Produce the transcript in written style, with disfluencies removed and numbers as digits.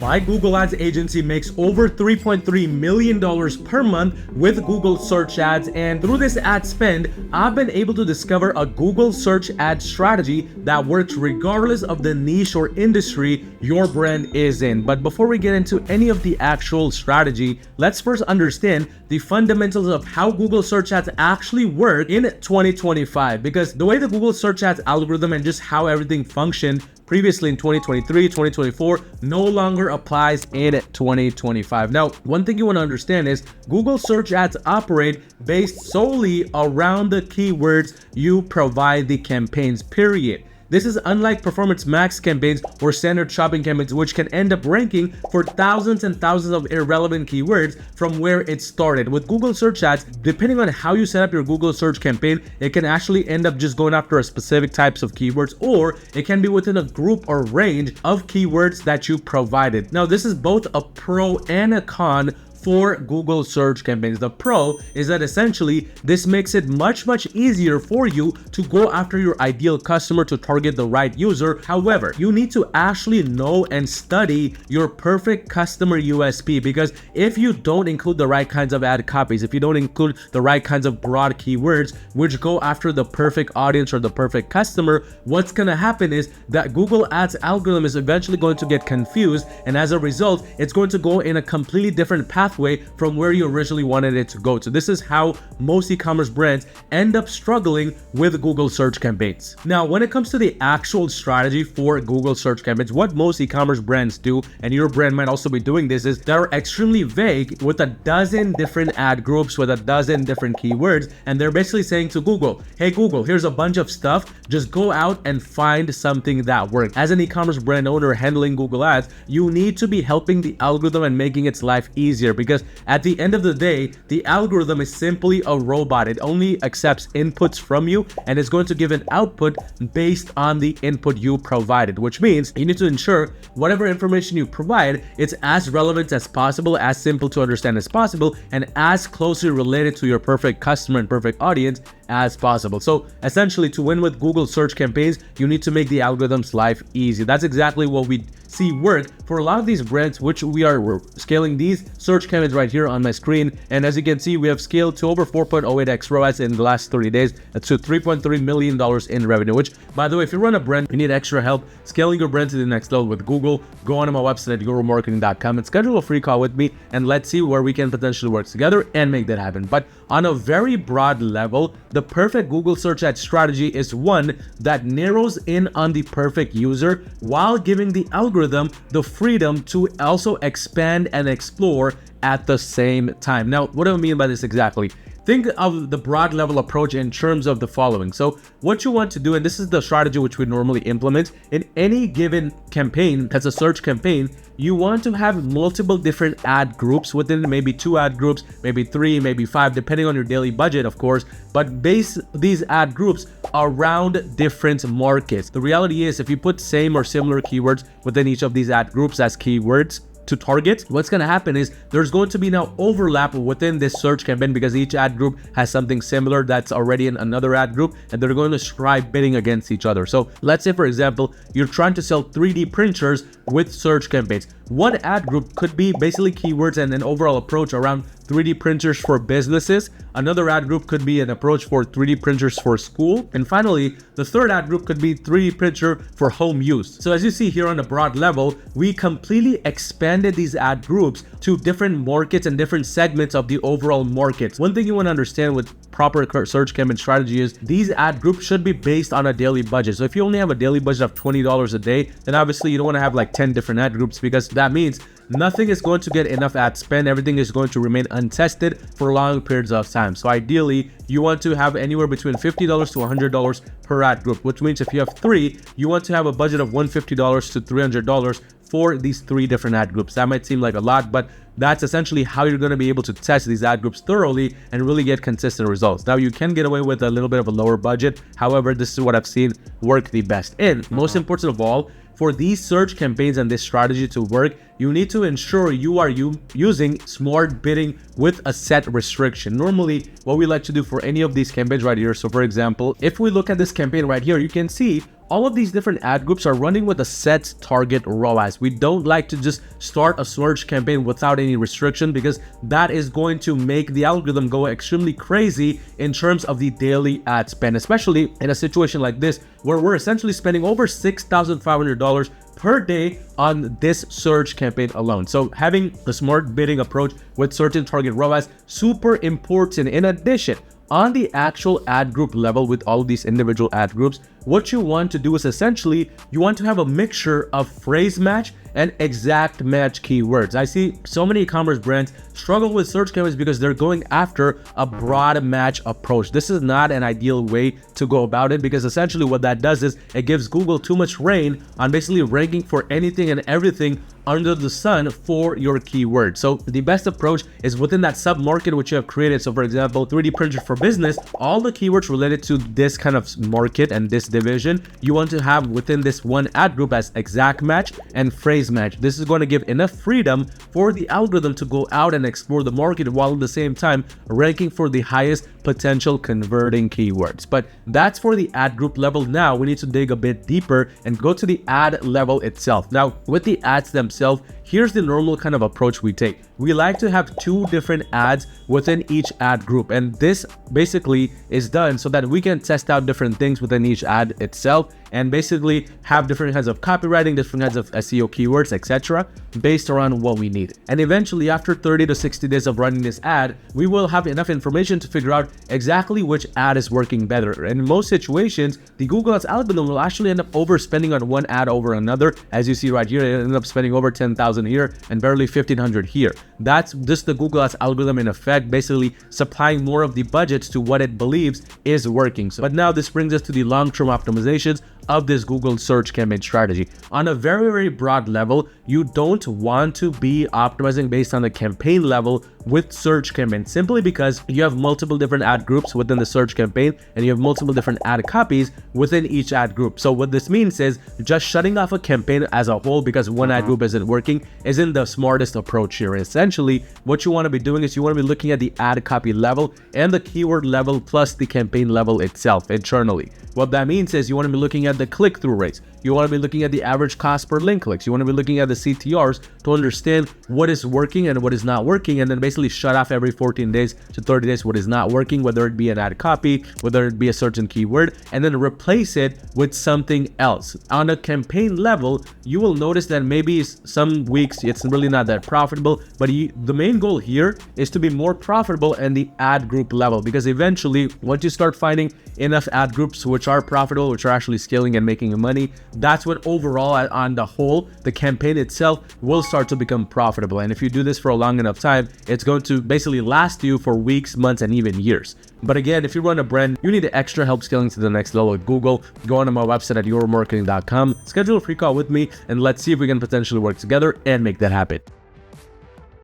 My Google Ads agency makes over $3.3 million per month with Google search ads, and through this ad spend, I've been able to discover a Google search ad strategy that works regardless of the niche or industry your brand is in. But before we get into any of the actual strategy, let's first understand the fundamentals of how Google search ads actually work in 2025, because the way the Google search ads algorithm and just how everything functioned previously in 2023, 2024 no longer applies in 2025. Now, one thing you want to understand is Google search ads operate based solely around the keywords you provide the campaigns, period. This is unlike performance max campaigns or standard shopping campaigns, which can end up ranking for thousands and thousands of irrelevant keywords from where it started. With Google search ads, depending on how you set up your Google search campaign, it can actually end up just going after a specific types of keywords, or it can be within a group or range of keywords that you provided. Now, this is both a pro and a con for Google search campaigns. The pro is that essentially this makes it much easier for you to go after your ideal customer, to target the right user. However, you need to actually know and study your perfect customer USP, because if you don't include the right kinds of ad copies, if you don't include the right kinds of broad keywords which go after the perfect audience or the perfect customer, what's going to happen is that Google Ads algorithm is eventually going to get confused, and as a result, it's going to go in a completely different pathway from where you originally wanted it to go. So this is how most e-commerce brands end up struggling with Google search campaigns. Now, when it comes to the actual strategy for Google search campaigns, what most e-commerce brands do, and your brand might also be doing this, is they're extremely vague with a dozen different ad groups with a dozen different keywords, and they're basically saying to Google, hey Google, here's a bunch of stuff, just go out and find something that works. As an e-commerce brand owner handling Google Ads, you need to be helping the algorithm and making its life easier, because at the end of the day, the algorithm is simply a robot. It only accepts inputs from you and is going to give an output based on the input you provided, which means you need to ensure whatever information you provide, it's as relevant as possible, as simple to understand as possible, and as closely related to your perfect customer and perfect audience as possible. So essentially, to win with Google search campaigns, you need to make the algorithm's life easy. That's exactly what we see work for a lot of these brands, which we're scaling these search campaigns right here on my screen. And as you can see, we have scaled to over 4.08x ROAS in the last 30 days to $3.3 million in revenue, which, by the way, if you run a brand, you need extra help scaling your brand to the next level with Google, go onto my website at gurumarketing.com and schedule a free call with me, and let's see where we can potentially work together and make that happen. But on a very broad level, the perfect Google search ad strategy is one that narrows in on the perfect user while giving the algorithm the freedom to also expand and explore at the same time. Now, what do I mean by this exactly? Think of the broad level approach in terms of the following. So what you want to do, and this is the strategy which we normally implement in any given campaign that's a search campaign, you want to have multiple different ad groups within, maybe 2 ad groups, maybe 3, maybe 5, depending on your daily budget, of course, but base these ad groups around different markets. The reality is, if you put same or similar keywords within each of these ad groups as keywords to target, what's going to happen is there's going to be now overlap within this search campaign, because each ad group has something similar that's already in another ad group, and they're going to try bidding against each other. So let's say, for example, you're trying to sell 3D printers with search campaigns. One ad group could be basically keywords and an overall approach around 3D printers for businesses. Another ad group could be an approach for 3D printers for school. And finally, the third ad group could be 3D printer for home use. So as you see here on a broad level, we completely expanded these ad groups to different markets and different segments of the overall markets. One thing you want to understand with proper search campaign strategy is these ad groups should be based on a daily budget. So if you only have a daily budget of $20 a day, then obviously you don't want to have like 10 different ad groups, because that means nothing is going to get enough ad spend. Everything is going to remain untested for long periods of time. So ideally, you want to have anywhere between $50 to $100 per ad group, which means if you have 3, you want to have a budget of $150 to $300 for these 3 different ad groups. That might seem like a lot, but that's essentially how you're going to be able to test these ad groups thoroughly and really get consistent results. Now, you can get away with a little bit of a lower budget. However, this is what I've seen work the best. And most important of all, for these search campaigns and this strategy to work, you need to ensure you are using smart bidding with a set restriction. Normally, what we like to do for any of these campaigns right here, so for example, if we look at this campaign right here, you can see all of these different ad groups are running with a set target ROAS. We don't like to just start a search campaign without any restriction, because that is going to make the algorithm go extremely crazy in terms of the daily ad spend, especially in a situation like this where we're essentially spending over $6,500 per day on this search campaign alone. So having a smart bidding approach with certain target ROAS, super important. In addition, on the actual ad group level with all of these individual ad groups, what you want to do is essentially you want to have a mixture of phrase match and exact match keywords. I see so many e-commerce brands struggle with search campaigns because they're going after a broad match approach. This is not an ideal way to go about it, because essentially what that does is it gives Google too much reign on basically ranking for anything and everything under the sun for your keyword. So the best approach is within that sub-market which you have created. So for example, 3D printer for business, all the keywords related to this kind of market and this division, you want to have within this one ad group as exact match and phrase match. This is going to give enough freedom for the algorithm to go out and explore the market while at the same time ranking for the highest potential converting keywords. But that's for the ad group level. Now we need to dig a bit deeper and go to the ad level itself. Now with the ads themselves, here's the normal kind of approach we take. We like to have 2 different ads within each ad group, and this basically is done so that we can test out different things within each ad itself and basically have different kinds of copywriting, different kinds of SEO keywords, etc. based around what we need. And eventually after 30 to 60 days of running this ad, we will have enough information to figure out exactly which ad is working better. And in most situations, the Google Ads algorithm will actually end up overspending on one ad over another. As you see right here, it ended up spending over 10,000 here and barely 1,500 here. That's just the Google Ads algorithm in effect, basically supplying more of the budgets to what it believes is working. But now this brings us to the long-term optimizations of this Google search campaign strategy. On a very, very broad level, you don't want to be optimizing based on the campaign level with search campaign, simply because you have multiple different ad groups within the search campaign and you have multiple different ad copies within each ad group. So what this means is just shutting off a campaign as a whole because one ad group isn't working isn't the smartest approach here. Essentially, what you want to be doing is you want to be looking at the ad copy level and the keyword level plus the campaign level itself internally. What that means is you want to be looking at the click-through rates. You want to be looking at the average cost per link clicks. You want to be looking at the CTRs to understand what is working and what is not working, and then basically shut off every 14 days to 30 days what is not working, whether it be an ad copy, whether it be a certain keyword, and then replace it with something else. On a campaign level, you will notice that maybe some weeks it's really not that profitable, but the main goal here is to be more profitable in the ad group level, because eventually once you start finding enough ad groups which are profitable, which are actually scaling and making money, that's when overall on the whole, the campaign itself will start to become profitable. And if you do this for a long enough time, it's going to basically last you for weeks, months, and even years. But again, if you run a brand, you need extra help scaling to the next level with Google, go onto my website at yourmarketing.com, schedule a free call with me, and let's see if we can potentially work together and make that happen.